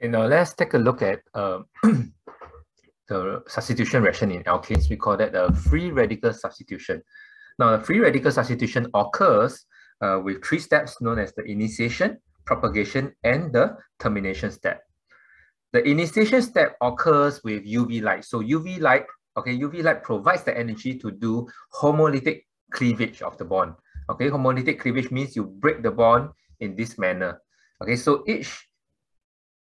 Okay, now let's take a look at the substitution reaction in alkanes. We call that the free radical substitution. Now, the free radical substitution occurs with three steps known as the initiation, propagation, and the termination step. The initiation step occurs with UV light. So UV light, okay, UV light provides the energy to do homolytic cleavage of the bond. Okay, homolytic cleavage means you break the bond in this manner. Okay, so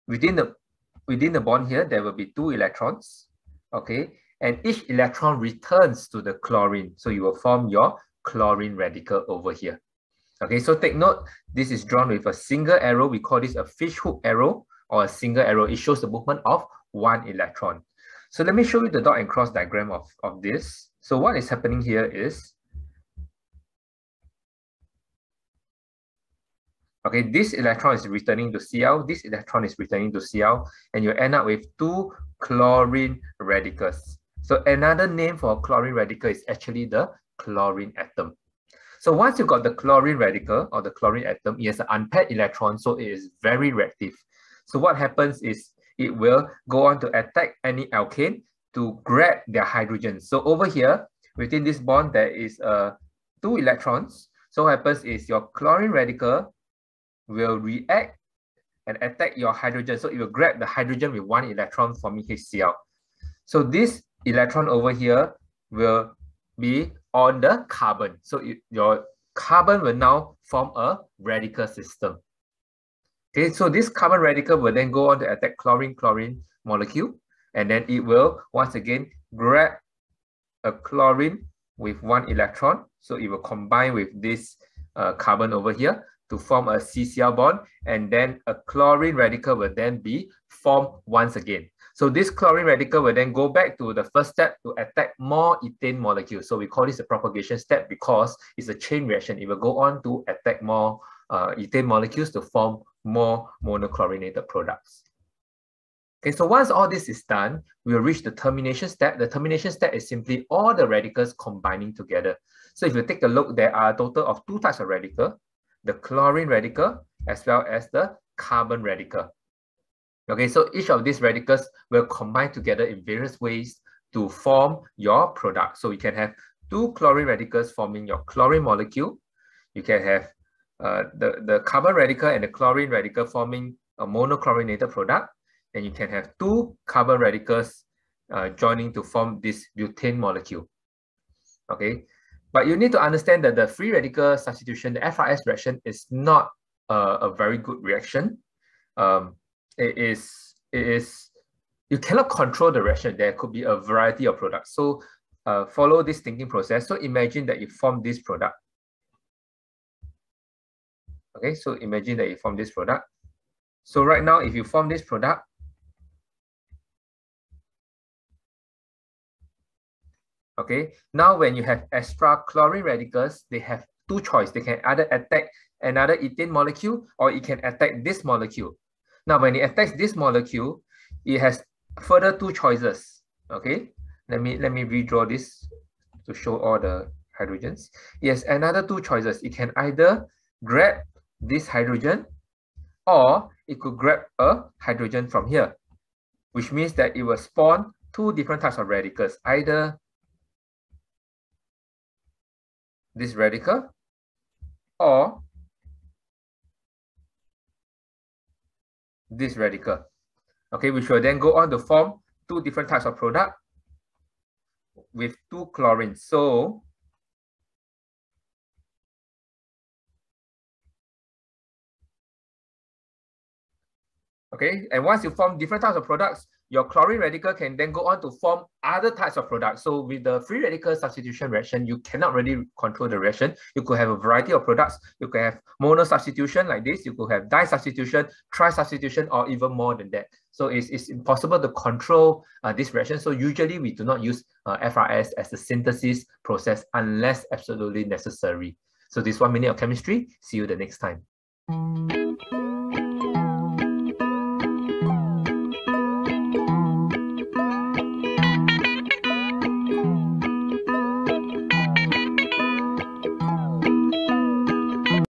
within the bond here, there will be 2 electrons. Okay, and each electron returns to the chlorine. So you will form your chlorine radical over here. Okay, so take note, this is drawn with a single arrow. We call this a fishhook arrow or a single arrow. It shows the movement of 1 electron. So let me show you the dot and cross diagram of this. So what is happening here is, okay, this electron is returning to Cl, this electron is returning to Cl, and you end up with 2 chlorine radicals. So another name for a chlorine radical is actually the chlorine atom. So once you got the chlorine radical or the chlorine atom, it has an unpaired electron, so it is very reactive. So what happens is it will go on to attack any alkane to grab their hydrogen. So over here, within this bond, there is 2 electrons. So what happens is your chlorine radical will react and attack your hydrogen. So it will grab the hydrogen with 1 electron forming HCl. So this electron over here will be on the carbon. So your carbon will now form a radical system. Okay, so this carbon radical will then go on to attack chlorine-chlorine molecule, and then it will once again grab a chlorine with 1 electron. So it will combine with this carbon over here to form a CCl bond, and then a chlorine radical will then be formed once again. So this chlorine radical will then go back to the first step to attack more ethane molecules. So we call this the propagation step because it's a chain reaction. It will go on to attack more ethane molecules to form more monochlorinated products. Okay, so once all this is done, we'll reach the termination step. The termination step is simply all the radicals combining together. So if you take a look, there are a total of 2 types of radical, the chlorine radical as well as the carbon radical. Okay, so each of these radicals will combine together in various ways to form your product. So you can have 2 chlorine radicals forming your chlorine molecule. You can have the carbon radical and the chlorine radical forming a monochlorinated product. And you can have 2 carbon radicals joining to form this butane molecule. Okay, but you need to understand that the free radical substitution, the FRS reaction, is not a very good reaction. It is you cannot control the reaction. There could be a variety of products. So follow this thinking process. So imagine that you form this product. Okay, so imagine that you form this product. So right now, if you form this product, okay, now when you have extra chlorine radicals, they have 2 choices. They can either attack another ethane molecule or it can attack this molecule. Now, when it attacks this molecule, it has further 2 choices. Okay, let me redraw this to show all the hydrogens. Yes, another 2 choices. It can either grab this hydrogen, or it could grab a hydrogen from here, which means that it will spawn 2 different types of radicals, either this radical or this radical. Okay, which will then go on to form 2 different types of product with 2 chlorines. So okay, and once you form different types of products, your chlorine radical can then go on to form other types of products. So with the free radical substitution reaction, you cannot really control the reaction. You could have a variety of products. You could have mono substitution like this. You could have di substitution, tri substitution, or even more than that. So it's impossible to control this reaction. So usually we do not use FRS as a synthesis process unless absolutely necessary. So this 1 minute of chemistry. See you the next time.